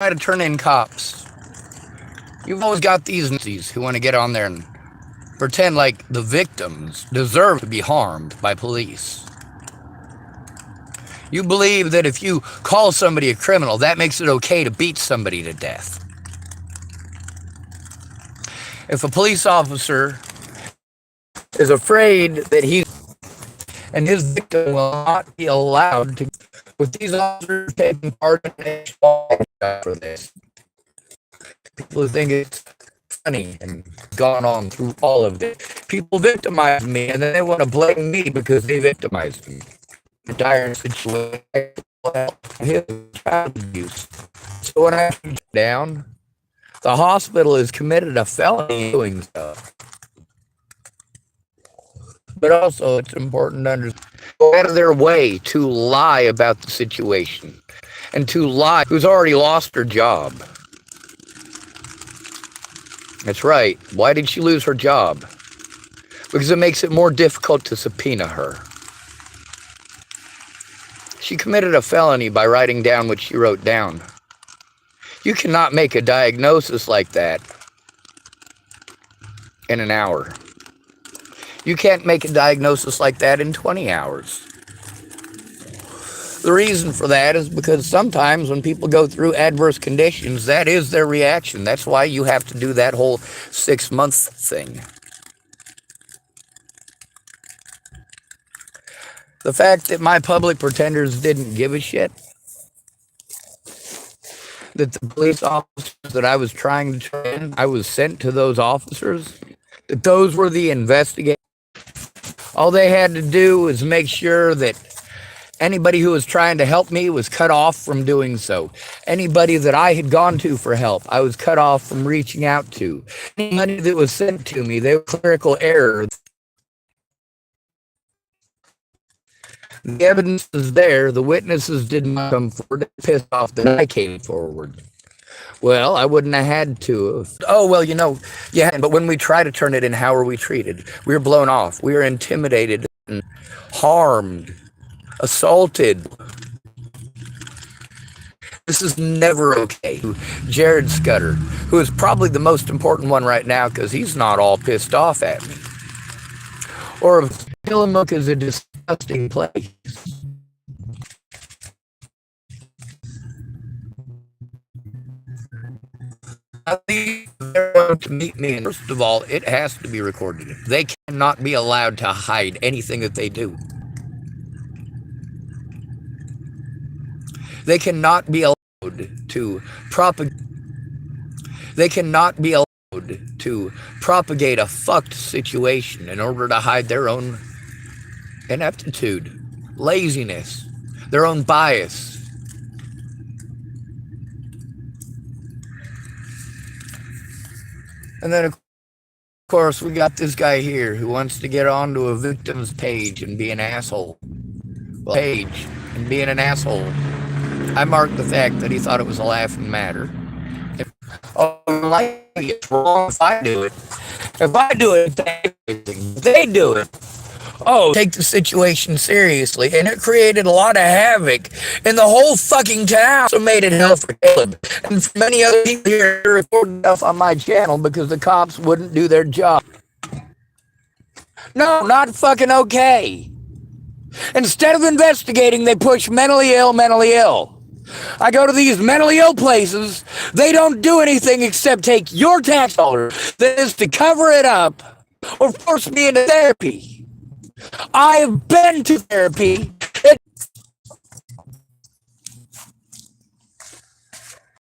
try to turn in cops, you've always got these Nazis who want to get on there and pretend like the victims deserve to be harmed by police. You believe that if you call somebody a criminal, that makes it okay to beat somebody to death. If a police officer is afraid that he and his victim will not be allowed to, with these officers taking part in for this, people who think it's funny and gone on through all of it. People victimize me and then they want to blame me because they victimized me. Entire situation, his child abuse. So when I come down, the hospital has committed a felony doing so. But also, it's important to understand, go out of their way to lie about the situation and to lie who's already lost her job. That's right. Why did she lose her job? Because it makes it more difficult to subpoena her. She committed a felony by writing down what she wrote down. You cannot make a diagnosis like that in an hour. You can't make a diagnosis like that in 20 hours. The reason for that is because sometimes when people go through adverse conditions, that is their reaction. That's why you have to do that whole 6-month thing. The fact that my public pretenders didn't give a shit, that the police officers that I was trying to train, I was sent to those officers, that those were the investigators. All they had to do was make sure that anybody who was trying to help me was cut off from doing so. Anybody that I had gone to for help, I was cut off from reaching out to. Any money that was sent to me, they were clerical errors. The evidence is there. The witnesses did not come forward. Pissed off that I came forward. Well, I wouldn't have had to have. Oh, well, yeah, but when we try to turn it in, how are we treated? We're blown off. We are intimidated and harmed, assaulted. This is never okay. Jared Scudder, who is probably the most important one right now because he's not all pissed off at me. Or if Tillamook is a disgusting place. They're going to meet me. First of all, it has to be recorded. They cannot be allowed to hide anything that they do. They cannot be allowed to propagate. They cannot be allowed to propagate a fucked situation in order to hide their own ineptitude, laziness, their own bias. And then, of course, we got this guy here who wants to get onto a victim's page and be an asshole. Well, page and being an asshole. I marked the fact that he thought it was a laughing matter. It's wrong if I do it. If I do it, they do it. Take the situation seriously. And it created a lot of havoc in the whole fucking town. So made it hell for Caleb. And for many other people here reported stuff on my channel because the cops wouldn't do their job. No, not fucking okay. Instead of investigating, they push mentally ill. I go to these mentally ill places. They don't do anything except take your tax dollar that is to cover it up or force me into therapy. I've been to therapy